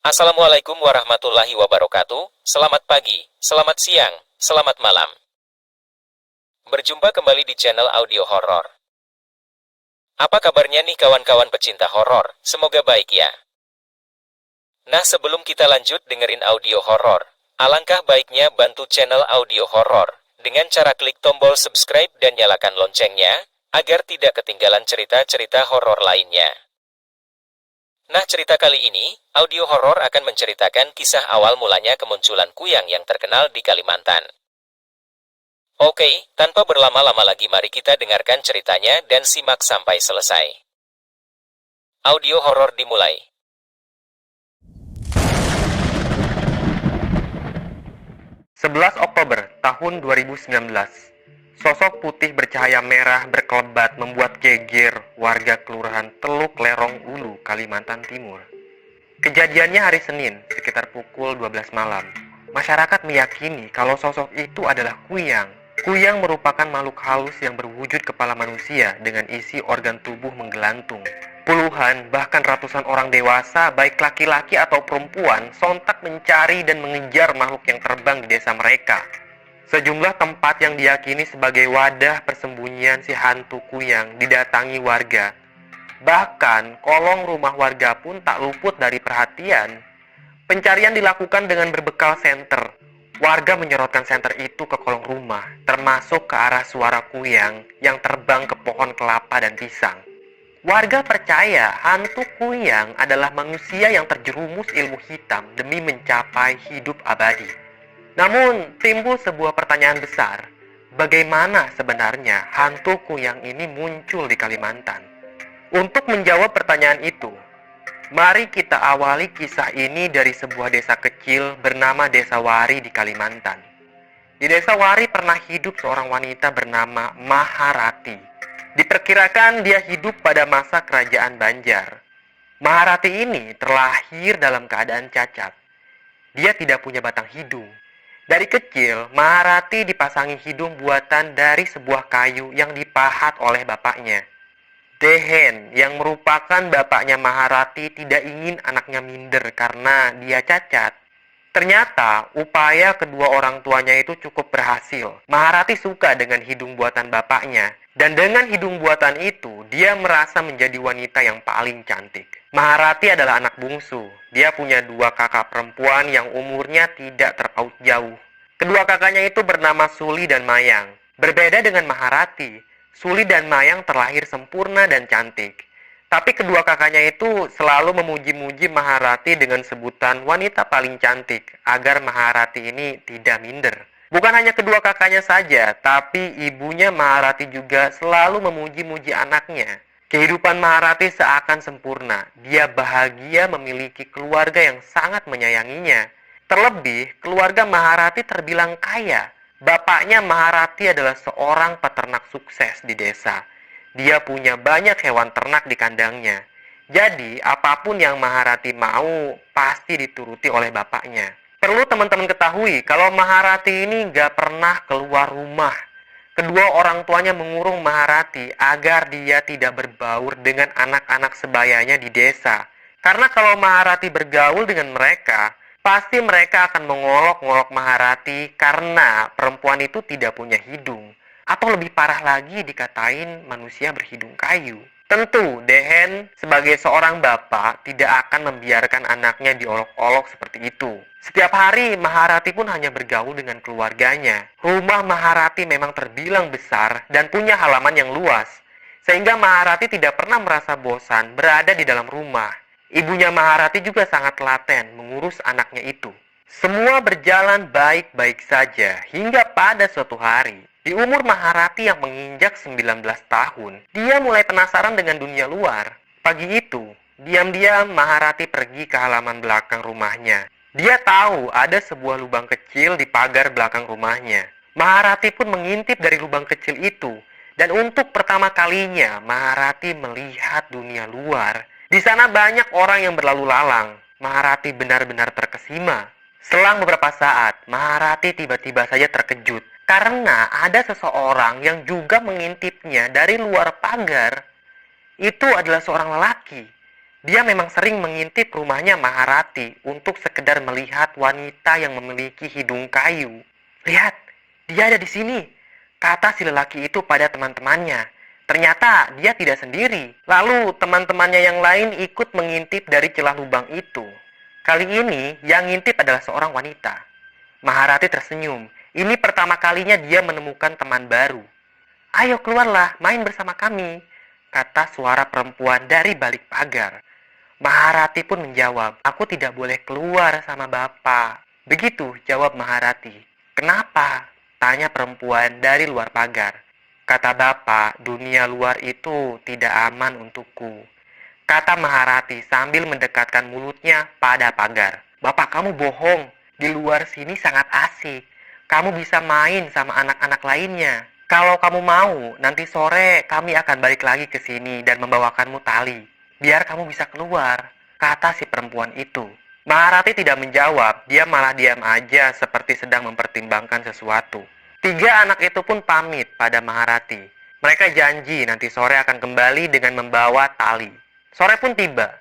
Assalamualaikum warahmatullahi wabarakatuh. Selamat pagi, selamat siang, selamat malam. Berjumpa kembali di channel audio horor. Apa kabarnya nih kawan-kawan pecinta horor? Semoga baik ya. Nah, sebelum kita lanjut dengerin audio horor, alangkah baiknya bantu channel audio horor dengan cara klik tombol subscribe dan nyalakan loncengnya agar tidak ketinggalan cerita-cerita horor lainnya. Nah, cerita kali ini, audio horor akan menceritakan kisah awal mulanya kemunculan kuyang yang terkenal di Kalimantan. Oke, tanpa berlama-lama lagi mari kita dengarkan ceritanya dan simak sampai selesai. Audio horor dimulai. 11 Oktober tahun 2019. Sosok putih bercahaya merah berkelebat membuat geger warga Kelurahan Teluk Lerong Ulu, Kalimantan Timur. Kejadiannya hari Senin, sekitar pukul 12 malam. Masyarakat meyakini kalau sosok itu adalah kuyang. Kuyang merupakan makhluk halus yang berwujud kepala manusia dengan isi organ tubuh menggelantung. Puluhan, bahkan ratusan orang dewasa, baik laki-laki atau perempuan, sontak mencari dan mengejar makhluk yang terbang di desa mereka. Sejumlah tempat yang diyakini sebagai wadah persembunyian si hantu kuyang didatangi warga. Bahkan, kolong rumah warga pun tak luput dari perhatian. Pencarian dilakukan dengan berbekal senter. Warga menyorotkan senter itu ke kolong rumah, termasuk ke arah suara kuyang yang terbang ke pohon kelapa dan pisang. Warga percaya hantu kuyang adalah manusia yang terjerumus ilmu hitam demi mencapai hidup abadi. Namun, timbul sebuah pertanyaan besar. Bagaimana sebenarnya hantu kuyang ini muncul di Kalimantan? Untuk menjawab pertanyaan itu, mari kita awali kisah ini dari sebuah desa kecil bernama Desa Wari di Kalimantan. Di Desa Wari pernah hidup seorang wanita bernama Maharati. Diperkirakan dia hidup pada masa kerajaan Banjar. Maharati ini terlahir dalam keadaan cacat. Dia tidak punya batang hidung. Dari kecil, Maharati dipasangi hidung buatan dari sebuah kayu yang dipahat oleh bapaknya. Dehen, yang merupakan bapaknya Maharati, tidak ingin anaknya minder karena dia cacat. Ternyata, upaya kedua orang tuanya itu cukup berhasil. Maharati suka dengan hidung buatan bapaknya. Dan dengan hidung buatan itu, dia merasa menjadi wanita yang paling cantik. Maharati adalah anak bungsu. Dia punya dua kakak perempuan yang umurnya tidak terpaut jauh. Kedua kakaknya itu bernama Suli dan Mayang. Berbeda dengan Maharati, Suli dan Mayang terlahir sempurna dan cantik. Tapi kedua kakaknya itu selalu memuji-muji Maharati dengan sebutan wanita paling cantik agar Maharati ini tidak minder. Bukan hanya kedua kakaknya saja, tapi ibunya Maharati juga selalu memuji-muji anaknya. Kehidupan Maharati seakan sempurna. Dia bahagia memiliki keluarga yang sangat menyayanginya. Terlebih, keluarga Maharati terbilang kaya. Bapaknya Maharati adalah seorang peternak sukses di desa. Dia punya banyak hewan ternak di kandangnya. Jadi, apapun yang Maharati mau, pasti dituruti oleh bapaknya. Perlu teman-teman ketahui, kalau Maharati ini gak pernah keluar rumah. Kedua orang tuanya mengurung Maharati agar dia tidak berbaur dengan anak-anak sebayanya di desa. Karena kalau Maharati bergaul dengan mereka, pasti mereka akan mengolok-ngolok Maharati karena perempuan itu tidak punya hidung. Atau lebih parah lagi dikatain manusia berhidung kayu. Tentu, Dehen sebagai seorang bapak tidak akan membiarkan anaknya diolok-olok seperti itu. Setiap hari Maharati pun hanya bergaul dengan keluarganya. Rumah Maharati memang terbilang besar dan punya halaman yang luas. Sehingga Maharati tidak pernah merasa bosan berada di dalam rumah. Ibunya Maharati juga sangat telaten mengurus anaknya itu. Semua berjalan baik-baik saja hingga pada suatu hari. Di umur Maharati yang menginjak 19 tahun, dia mulai penasaran dengan dunia luar. Pagi itu, diam-diam Maharati pergi ke halaman belakang rumahnya. Dia tahu ada sebuah lubang kecil di pagar belakang rumahnya. Maharati pun mengintip dari lubang kecil itu. Dan untuk pertama kalinya, Maharati melihat dunia luar. Di sana banyak orang yang berlalu lalang. Maharati benar-benar terkesima. Selang beberapa saat, Maharati tiba-tiba saja terkejut. Karena ada seseorang yang juga mengintipnya dari luar pagar. Itu adalah seorang lelaki. Dia memang sering mengintip rumahnya Maharati untuk sekedar melihat wanita yang memiliki hidung kayu. "Lihat, dia ada di sini," kata si lelaki itu pada teman-temannya. Ternyata dia tidak sendiri. Lalu teman-temannya yang lain ikut mengintip dari celah lubang itu. Kali ini yang ngintip adalah seorang wanita. Maharati tersenyum. Ini pertama kalinya dia menemukan teman baru. "Ayo keluarlah, main bersama kami," kata suara perempuan dari balik pagar. Maharati pun menjawab, "Aku tidak boleh keluar sama bapak." Begitu jawab Maharati. "Kenapa?" tanya perempuan dari luar pagar. "Kata bapak, dunia luar itu tidak aman untukku," kata Maharati sambil mendekatkan mulutnya pada pagar. "Bapak kamu bohong, di luar sini sangat asik. Kamu bisa main sama anak-anak lainnya. Kalau kamu mau, nanti sore kami akan balik lagi ke sini dan membawakanmu tali. Biar kamu bisa keluar," kata si perempuan itu. Maharati tidak menjawab, dia malah diam aja seperti sedang mempertimbangkan sesuatu. 3 anak itu pun pamit pada Maharati. Mereka janji nanti sore akan kembali dengan membawa tali. Sore pun tiba.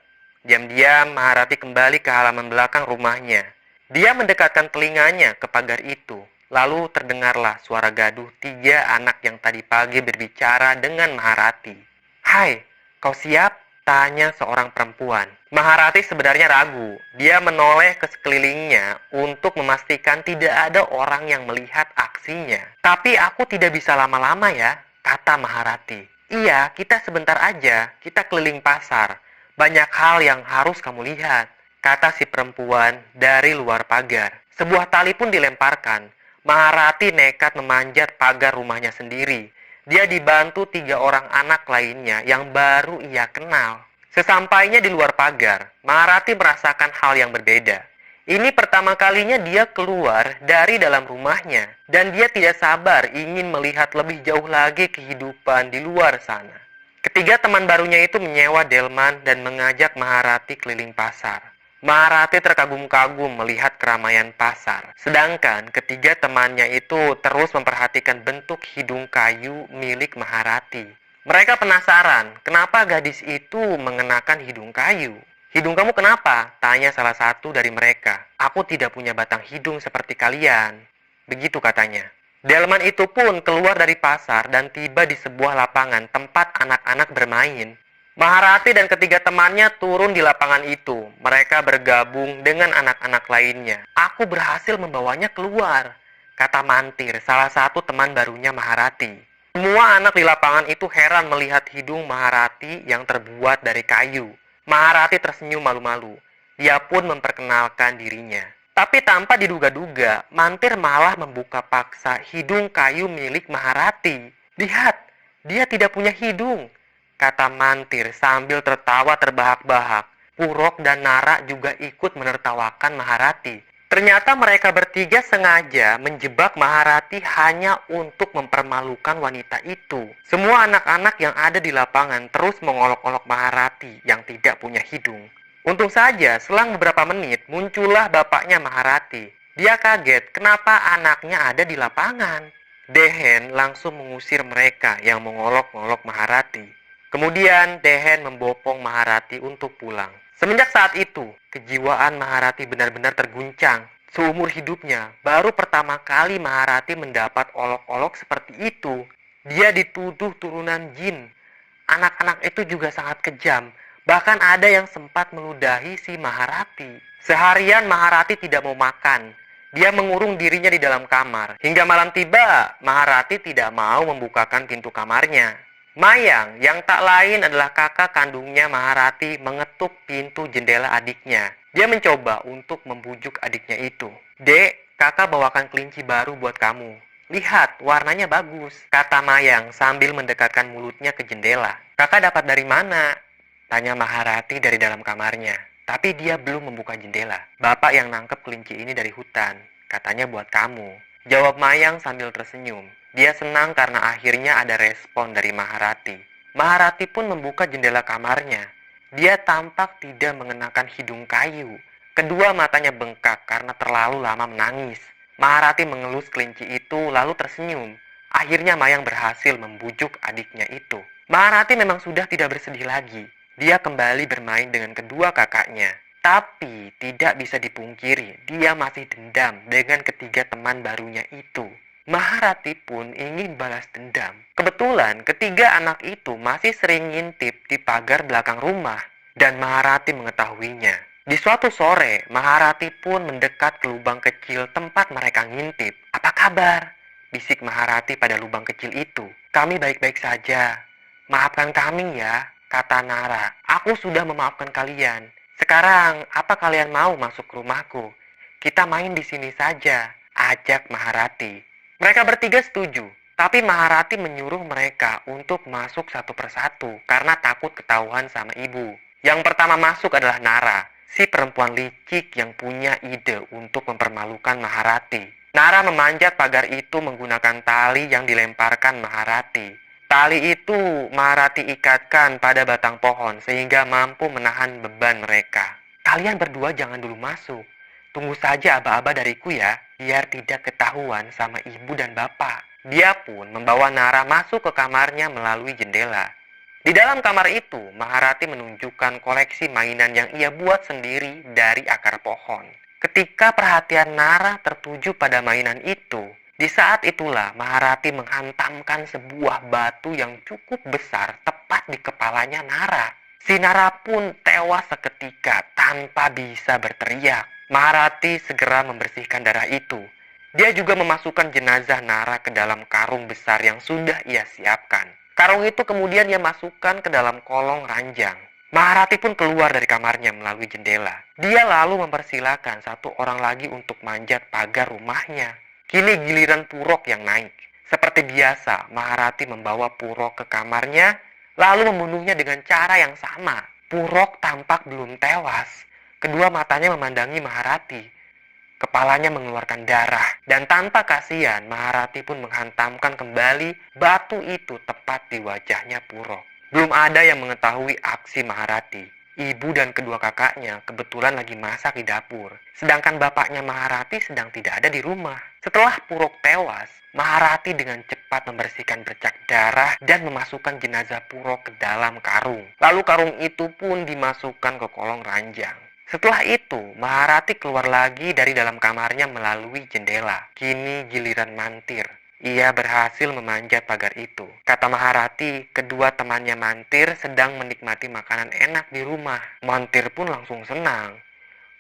Diam-diam Maharati kembali ke halaman belakang rumahnya. Dia mendekatkan telinganya ke pagar itu. Lalu terdengarlah suara gaduh 3 anak yang tadi pagi berbicara dengan Maharati. "Hai, kau siap?" tanya seorang perempuan. Maharati sebenarnya ragu. Dia menoleh ke sekelilingnya untuk memastikan tidak ada orang yang melihat aksinya. "Tapi aku tidak bisa lama-lama ya," kata Maharati. "Iya, kita sebentar aja. Kita keliling pasar. Banyak hal yang harus kamu lihat," kata si perempuan dari luar pagar. Sebuah tali pun dilemparkan. Maharati nekat memanjat pagar rumahnya sendiri. Dia dibantu 3 orang anak lainnya yang baru ia kenal. Sesampainya di luar pagar, Maharati merasakan hal yang berbeda. Ini pertama kalinya dia keluar dari dalam rumahnya, dan dia tidak sabar ingin melihat lebih jauh lagi kehidupan di luar sana. Ketiga teman barunya itu menyewa delman dan mengajak Maharati keliling pasar. Maharati terkagum-kagum melihat keramaian pasar. Sedangkan ketiga temannya itu terus memperhatikan bentuk hidung kayu milik Maharati. Mereka penasaran, kenapa gadis itu mengenakan hidung kayu. "Hidung kamu kenapa?" tanya salah satu dari mereka. "Aku tidak punya batang hidung seperti kalian." Begitu katanya. Delman itu pun keluar dari pasar dan tiba di sebuah lapangan tempat anak-anak bermain. Maharati dan ketiga temannya turun di lapangan itu. Mereka bergabung dengan anak-anak lainnya. "Aku berhasil membawanya keluar," kata Mantir, salah satu teman barunya Maharati. Semua anak di lapangan itu heran melihat hidung Maharati yang terbuat dari kayu. Maharati tersenyum malu-malu. Dia pun memperkenalkan dirinya. Tapi tanpa diduga-duga, Mantir malah membuka paksa hidung kayu milik Maharati. "Lihat, dia tidak punya hidung," kata Mantir sambil tertawa terbahak-bahak. Purok dan Nara juga ikut menertawakan Maharati. Ternyata mereka bertiga sengaja menjebak Maharati hanya untuk mempermalukan wanita itu. Semua anak-anak yang ada di lapangan terus mengolok-olok Maharati yang tidak punya hidung. Untung saja selang beberapa menit muncullah bapaknya Maharati. Dia kaget kenapa anaknya ada di lapangan. Dehen langsung mengusir mereka yang mengolok-olok Maharati. Kemudian Dehen membopong Maharati untuk pulang. Semenjak saat itu, kejiwaan Maharati benar-benar terguncang. Seumur hidupnya, baru pertama kali Maharati mendapat olok-olok seperti itu. Dia dituduh turunan jin. Anak-anak itu juga sangat kejam. Bahkan ada yang sempat meludahi si Maharati. Seharian Maharati tidak mau makan. Dia mengurung dirinya di dalam kamar. Hingga malam tiba, Maharati tidak mau membukakan pintu kamarnya. Mayang, yang tak lain adalah kakak kandungnya Maharati, mengetuk pintu jendela adiknya. Dia mencoba untuk membujuk adiknya itu. "Dek, kakak bawakan kelinci baru buat kamu. Lihat, warnanya bagus," kata Mayang sambil mendekatkan mulutnya ke jendela. "Kakak dapat dari mana?" tanya Maharati dari dalam kamarnya. Tapi dia belum membuka jendela. "Bapak yang nangkep kelinci ini dari hutan. Katanya buat kamu," jawab Mayang sambil tersenyum. Dia senang karena akhirnya ada respon dari Maharati. Maharati pun membuka jendela kamarnya. Dia tampak tidak mengenakan hidung kayu. Kedua matanya bengkak karena terlalu lama menangis. Maharati mengelus kelinci itu lalu tersenyum. Akhirnya Mayang berhasil membujuk adiknya itu. Maharati memang sudah tidak bersedih lagi. Dia kembali bermain dengan kedua kakaknya. Tapi tidak bisa dipungkiri, dia masih dendam dengan ketiga teman barunya itu. Maharati pun ingin balas dendam. Kebetulan ketiga anak itu masih sering ngintip di pagar belakang rumah. Dan Maharati mengetahuinya. Di suatu sore, Maharati pun mendekat ke lubang kecil tempat mereka ngintip. "Apa kabar?" bisik Maharati pada lubang kecil itu. "Kami baik-baik saja. Maafkan kami ya," kata Nara. "Aku sudah memaafkan kalian. Sekarang, apa kalian mau masuk ke rumahku? Kita main di sini saja," ajak Maharati. Mereka bertiga setuju, tapi Maharati menyuruh mereka untuk masuk satu persatu karena takut ketahuan sama ibu. Yang pertama masuk adalah Nara, si perempuan licik yang punya ide untuk mempermalukan Maharati. Nara memanjat pagar itu menggunakan tali yang dilemparkan Maharati. Tali itu Maharati ikatkan pada batang pohon sehingga mampu menahan beban mereka. "Kalian berdua jangan dulu masuk. Tunggu saja aba-aba dariku ya, biar tidak ketahuan sama ibu dan bapak." Dia pun membawa Nara masuk ke kamarnya melalui jendela. Di dalam kamar itu, Maharati menunjukkan koleksi mainan yang ia buat sendiri dari akar pohon. Ketika perhatian Nara tertuju pada mainan itu, di saat itulah Maharati menghantamkan sebuah batu yang cukup besar tepat di kepalanya Nara. Si Nara pun tewas seketika tanpa bisa berteriak. Maharati segera membersihkan darah itu. Dia juga memasukkan jenazah Nara ke dalam karung besar yang sudah ia siapkan. Karung itu kemudian ia masukkan ke dalam kolong ranjang. Maharati pun keluar dari kamarnya melalui jendela. Dia lalu mempersilahkan satu orang lagi untuk manjat pagar rumahnya. Kini giliran Purok yang naik. Seperti biasa, Maharati membawa Purok ke kamarnya, lalu membunuhnya dengan cara yang sama. Purok tampak belum tewas. Kedua matanya memandangi Maharati. Kepalanya mengeluarkan darah, dan tanpa kasihan, Maharati pun menghantamkan kembali batu itu tepat di wajahnya Purok. Belum ada yang mengetahui aksi Maharati. Ibu dan kedua kakaknya kebetulan lagi masak di dapur, sedangkan bapaknya Maharati sedang tidak ada di rumah. Setelah Purok tewas, Maharati dengan cepat membersihkan bercak darah dan memasukkan jenazah Purok ke dalam karung. Lalu karung itu pun dimasukkan ke kolong ranjang. Setelah itu, Maharati keluar lagi dari dalam kamarnya melalui jendela. Kini giliran Mantir. Ia berhasil memanjat pagar itu. Kata Maharati, kedua temannya Mantir sedang menikmati makanan enak di rumah. Mantir pun langsung senang.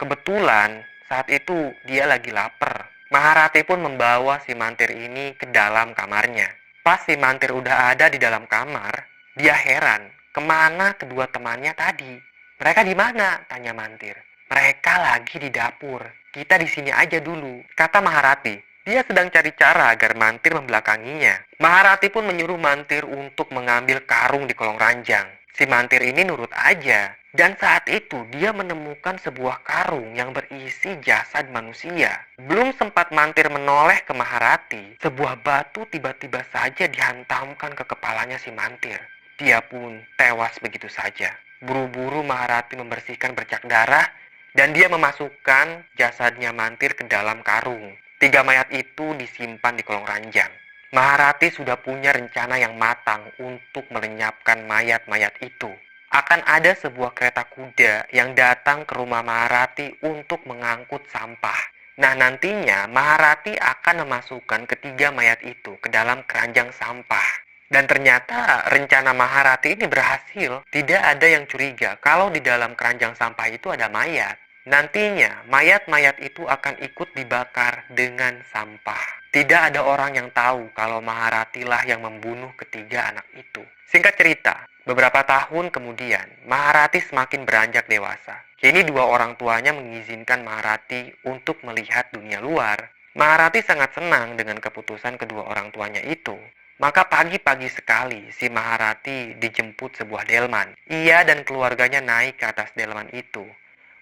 Kebetulan saat itu dia lagi lapar. Maharati pun membawa si Mantir ini ke dalam kamarnya. Pas si Mantir udah ada di dalam kamar, dia heran kemana kedua temannya tadi. "Mereka di mana?" tanya Mantir. "Mereka lagi di dapur. Kita di sini aja dulu," kata Maharati. Dia sedang cari cara agar Mantir membelakanginya. Maharati pun menyuruh Mantir untuk mengambil karung di kolong ranjang. Si Mantir ini nurut aja. Dan saat itu dia menemukan sebuah karung yang berisi jasad manusia. Belum sempat Mantir menoleh ke Maharati, sebuah batu tiba-tiba saja dihantamkan ke kepalanya si Mantir. Dia pun tewas begitu saja. Buru-buru Maharati membersihkan bercak darah dan dia memasukkan jasadnya Mantir ke dalam karung. 3 mayat itu disimpan di kolong ranjang. Maharati sudah punya rencana yang matang untuk melenyapkan mayat-mayat itu. Akan ada sebuah kereta kuda yang datang ke rumah Maharati untuk mengangkut sampah. Nah, nantinya Maharati akan memasukkan ketiga mayat itu ke dalam keranjang sampah. Dan ternyata rencana Maharati ini berhasil. Tidak ada yang curiga kalau di dalam keranjang sampah itu ada mayat. Nantinya, mayat-mayat itu akan ikut dibakar dengan sampah. Tidak ada orang yang tahu kalau Maharati lah yang membunuh ketiga anak itu. Singkat cerita, beberapa tahun kemudian, Maharati semakin beranjak dewasa. Kini dua orang tuanya mengizinkan Maharati untuk melihat dunia luar. Maharati sangat senang dengan keputusan kedua orang tuanya itu. Maka pagi-pagi sekali si Maharati dijemput sebuah delman. Ia dan keluarganya naik ke atas delman itu.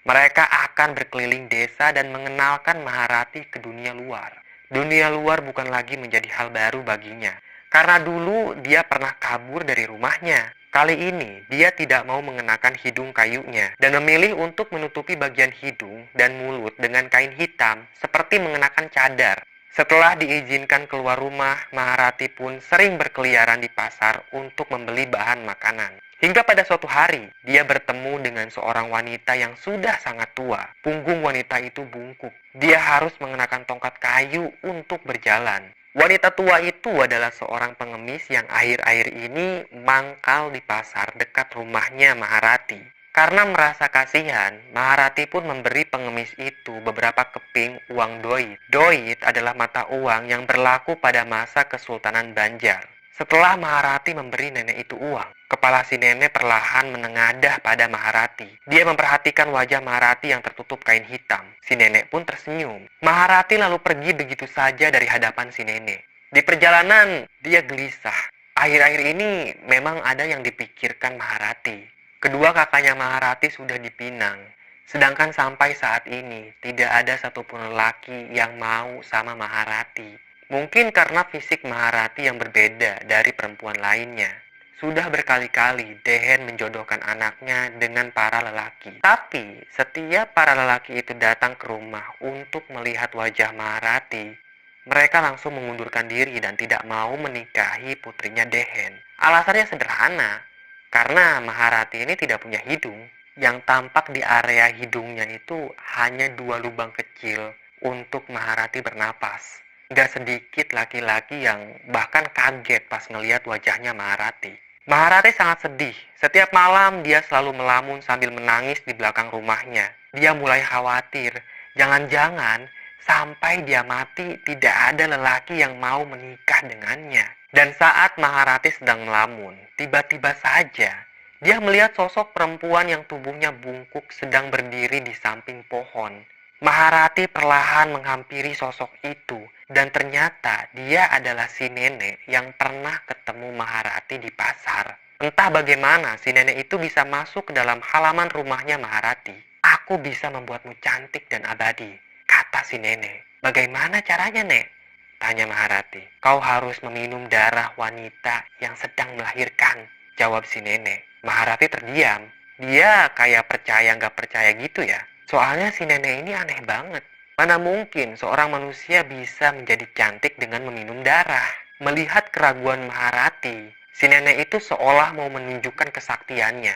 Mereka akan berkeliling desa dan mengenalkan Maharati ke dunia luar. Dunia luar bukan lagi menjadi hal baru baginya. Karena dulu dia pernah kabur dari rumahnya. Kali ini dia tidak mau mengenakan hidung kayunya dan memilih untuk menutupi bagian hidung dan mulut dengan kain hitam seperti mengenakan cadar. Setelah diizinkan keluar rumah, Maharati pun sering berkeliaran di pasar untuk membeli bahan makanan. Hingga pada suatu hari, dia bertemu dengan seorang wanita yang sudah sangat tua. Punggung wanita itu bungkuk. Dia harus mengenakan tongkat kayu untuk berjalan. Wanita tua itu adalah seorang pengemis yang akhir-akhir ini mangkal di pasar dekat rumahnya Maharati. Karena merasa kasihan, Maharati pun memberi pengemis itu beberapa keping uang doit. Doit adalah mata uang yang berlaku pada masa Kesultanan Banjar. Setelah Maharati memberi nenek itu uang, kepala si nenek perlahan menengadah pada Maharati. Dia memperhatikan wajah Maharati yang tertutup kain hitam. Si nenek pun tersenyum. Maharati lalu pergi begitu saja dari hadapan si nenek. Di perjalanan, dia gelisah. Akhir-akhir ini memang ada yang dipikirkan Maharati. Kedua kakaknya Maharati sudah dipinang, sedangkan sampai saat ini tidak ada satupun lelaki yang mau sama Maharati. Mungkin karena fisik Maharati yang berbeda dari perempuan lainnya. Sudah berkali-kali Dehen menjodohkan anaknya dengan para lelaki. Tapi setiap para lelaki itu datang ke rumah untuk melihat wajah Maharati, mereka langsung mengundurkan diri dan tidak mau menikahi putrinya Dehen. Alasannya sederhana, karena Maharati ini tidak punya hidung. Yang tampak di area hidungnya itu hanya 2 lubang kecil untuk Maharati bernapas. Gak sedikit laki-laki yang bahkan kaget pas ngelihat wajahnya Maharati. Maharati sangat sedih. Setiap malam dia selalu melamun sambil menangis di belakang rumahnya. Dia mulai khawatir, jangan-jangan sampai dia mati tidak ada lelaki yang mau menikah dengannya. Dan saat Maharati sedang melamun, tiba-tiba saja dia melihat sosok perempuan yang tubuhnya bungkuk sedang berdiri di samping pohon. Maharati perlahan menghampiri sosok itu dan ternyata dia adalah si nenek yang pernah ketemu Maharati di pasar. Entah bagaimana si nenek itu bisa masuk ke dalam halaman rumahnya Maharati. "Aku bisa membuatmu cantik dan abadi," kata si nenek. "Bagaimana caranya, Nek?" tanya Maharati. "Kau harus meminum darah wanita yang sedang melahirkan," jawab si nenek. Maharati terdiam. Dia kayak percaya nggak percaya gitu ya. Soalnya si nenek ini aneh banget. Mana mungkin seorang manusia bisa menjadi cantik dengan meminum darah? Melihat keraguan Maharati, si nenek itu seolah mau menunjukkan kesaktiannya.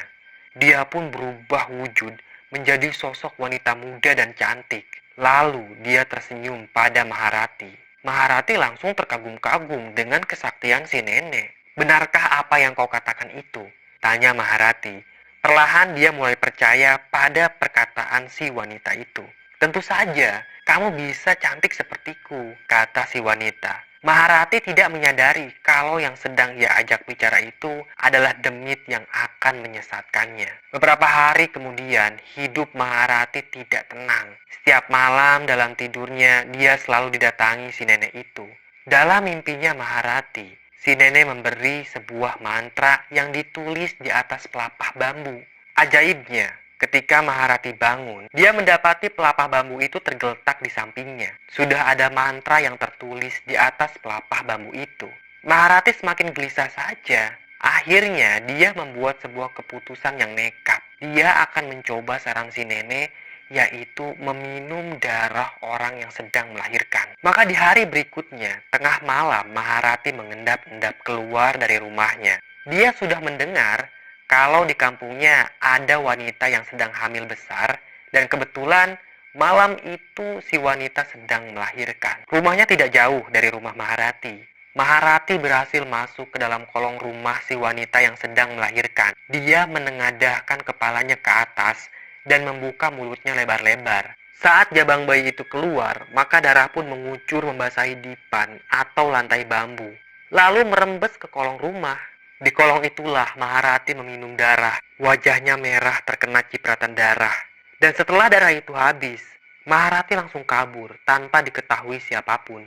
Dia pun berubah wujud menjadi sosok wanita muda dan cantik. Lalu dia tersenyum pada Maharati. Maharati langsung terkagum-kagum dengan kesaktian si nenek. "Benarkah apa yang kau katakan itu?" tanya Maharati. Perlahan dia mulai percaya pada perkataan si wanita itu. "Tentu saja, kamu bisa cantik sepertiku," kata si wanita. Maharati tidak menyadari kalau yang sedang ia ajak bicara itu adalah demit yang akan menyesatkannya. Beberapa hari kemudian, hidup Maharati tidak tenang. Setiap malam dalam tidurnya, dia selalu didatangi si nenek itu. Dalam mimpinya Maharati, si nenek memberi sebuah mantra yang ditulis di atas pelapah bambu. Ajaibnya, ketika Maharati bangun, dia mendapati pelapah bambu itu tergeletak di sampingnya. Sudah ada mantra yang tertulis di atas pelapah bambu itu. Maharati semakin gelisah saja. Akhirnya, dia membuat sebuah keputusan yang nekat. Dia akan mencoba saran si nenek, yaitu meminum darah orang yang sedang melahirkan. Maka di hari berikutnya, tengah malam, Maharati mengendap-endap keluar dari rumahnya. Dia sudah mendengar kalau di kampungnya ada wanita yang sedang hamil besar dan kebetulan malam itu si wanita sedang melahirkan. Rumahnya tidak jauh dari rumah Maharati. Maharati berhasil masuk ke dalam kolong rumah si wanita yang sedang melahirkan. Dia menengadahkan kepalanya ke atas dan membuka mulutnya lebar-lebar. Saat jabang bayi itu keluar, maka darah pun mengucur membasahi dipan atau lantai bambu, lalu merembes ke kolong rumah. Di kolong itulah Maharati meminum darah. Wajahnya merah terkena cipratan darah. Dan setelah darah itu habis, Maharati langsung kabur tanpa diketahui siapapun.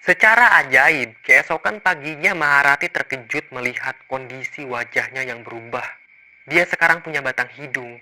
Secara ajaib, keesokan paginya Maharati terkejut melihat kondisi wajahnya yang berubah. Dia sekarang punya batang hidung.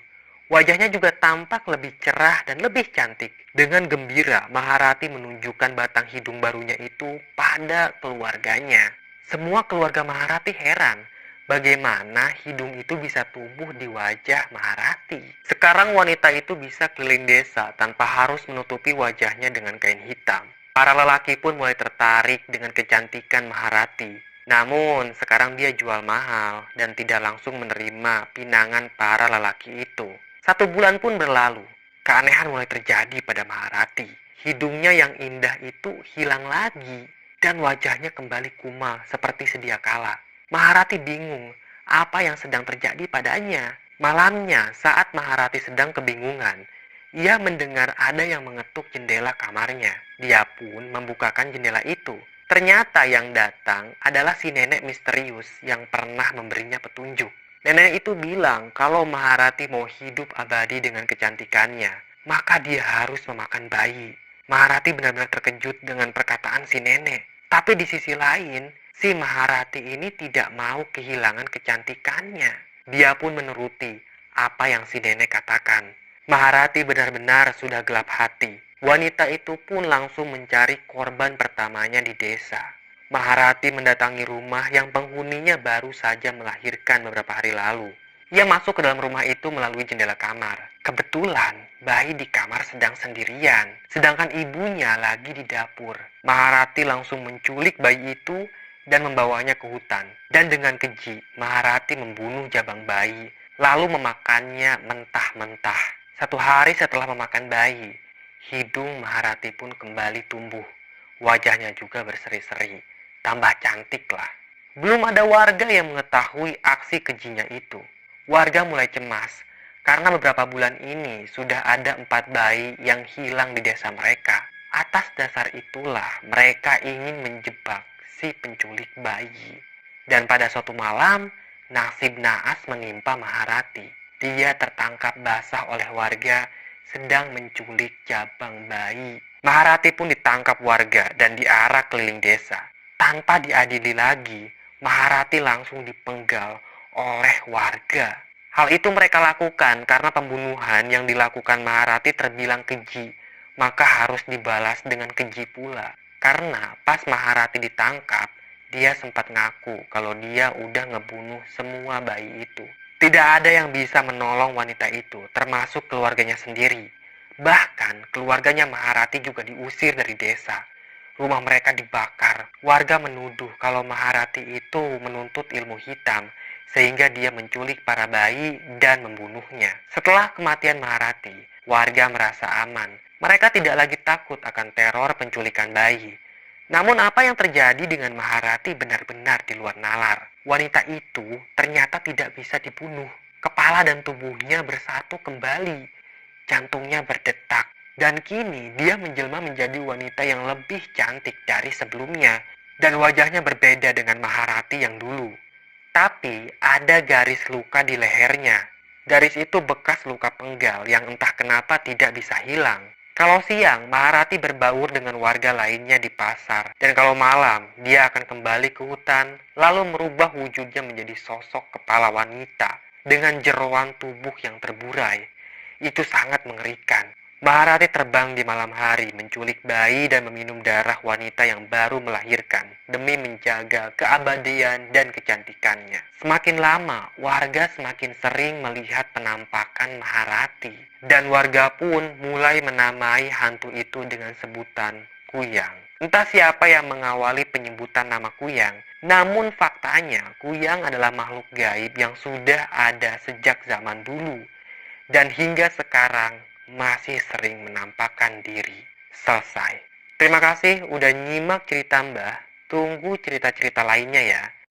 Wajahnya juga tampak lebih cerah dan lebih cantik. Dengan gembira, Maharati menunjukkan batang hidung barunya itu pada keluarganya. Semua keluarga Maharati heran, bagaimana hidung itu bisa tumbuh di wajah Maharati. Sekarang wanita itu bisa keliling desa tanpa harus menutupi wajahnya dengan kain hitam. Para lelaki pun mulai tertarik dengan kecantikan Maharati. Namun, sekarang dia jual mahal dan tidak langsung menerima pinangan para lelaki itu. 1 bulan pun berlalu. Keanehan mulai terjadi pada Maharati. Hidungnya yang indah itu hilang lagi dan wajahnya kembali kumal seperti sedia kala. Maharati bingung apa yang sedang terjadi padanya. Malamnya, saat Maharati sedang kebingungan, ia mendengar ada yang mengetuk jendela kamarnya. Dia pun membukakan jendela itu. Ternyata yang datang adalah si nenek misterius yang pernah memberinya petunjuk. Nenek itu bilang kalau Maharati mau hidup abadi dengan kecantikannya, maka dia harus memakan bayi. Maharati benar-benar terkejut dengan perkataan si nenek. Tapi di sisi lain, si Maharati ini tidak mau kehilangan kecantikannya. Dia pun menuruti apa yang si nenek katakan. Maharati benar-benar sudah gelap hati. Wanita itu pun langsung mencari korban pertamanya di desa. Maharati mendatangi rumah yang penghuninya baru saja melahirkan beberapa hari lalu. Ia masuk ke dalam rumah itu melalui jendela kamar. Kebetulan, bayi di kamar sedang sendirian, sedangkan ibunya lagi di dapur. Maharati langsung menculik bayi itu dan membawanya ke hutan. Dan dengan keji, Maharati membunuh jabang bayi, lalu memakannya mentah-mentah. 1 hari setelah memakan bayi, hidung Maharati pun kembali tumbuh. Wajahnya juga berseri-seri, tambah cantik lah. Belum ada warga yang mengetahui aksi kejinya itu. Warga mulai cemas karena beberapa bulan ini sudah ada 4 bayi yang hilang di desa mereka. Atas dasar itulah mereka ingin menjebak si penculik bayi. Dan pada suatu malam, nasib naas menimpa Maharati. Dia tertangkap basah oleh warga sedang menculik jabang bayi. Maharati pun ditangkap warga dan diarak keliling desa. Tanpa diadili lagi, Maharati langsung dipenggal oleh warga. Hal itu mereka lakukan karena pembunuhan yang dilakukan Maharati terbilang keji, maka harus dibalas dengan keji pula. Karena pas Maharati ditangkap, dia sempat ngaku kalau dia udah ngebunuh semua bayi itu. Tidak ada yang bisa menolong wanita itu, termasuk keluarganya sendiri. Bahkan keluarganya Maharati juga diusir dari desa. Rumah mereka dibakar. Warga menuduh kalau Maharati itu menuntut ilmu hitam, sehingga dia menculik para bayi dan membunuhnya. Setelah kematian Maharati, warga merasa aman. Mereka tidak lagi takut akan teror penculikan bayi. Namun apa yang terjadi dengan Maharati benar-benar di luar nalar. Wanita itu ternyata tidak bisa dibunuh. Kepala dan tubuhnya bersatu kembali. Jantungnya berdetak. Dan kini dia menjelma menjadi wanita yang lebih cantik dari sebelumnya. Dan wajahnya berbeda dengan Maharati yang dulu. Tapi ada garis luka di lehernya. Garis itu bekas luka penggal yang entah kenapa tidak bisa hilang. Kalau siang, Maharati berbaur dengan warga lainnya di pasar. Dan kalau malam, dia akan kembali ke hutan, lalu merubah wujudnya menjadi sosok kepala wanita dengan jeroan tubuh yang terburai. Itu sangat mengerikan. Maharati terbang di malam hari, menculik bayi dan meminum darah wanita yang baru melahirkan demi menjaga keabadian dan kecantikannya. Semakin lama, warga semakin sering melihat penampakan Maharati. Dan warga pun mulai menamai hantu itu dengan sebutan Kuyang. Entah siapa yang mengawali penyebutan nama Kuyang, namun faktanya Kuyang adalah makhluk gaib yang sudah ada sejak zaman dulu. Dan hingga sekarang masih sering menampakkan diri. Selesai. Terima kasih udah nyimak cerita Mbah. Tunggu cerita-cerita lainnya ya.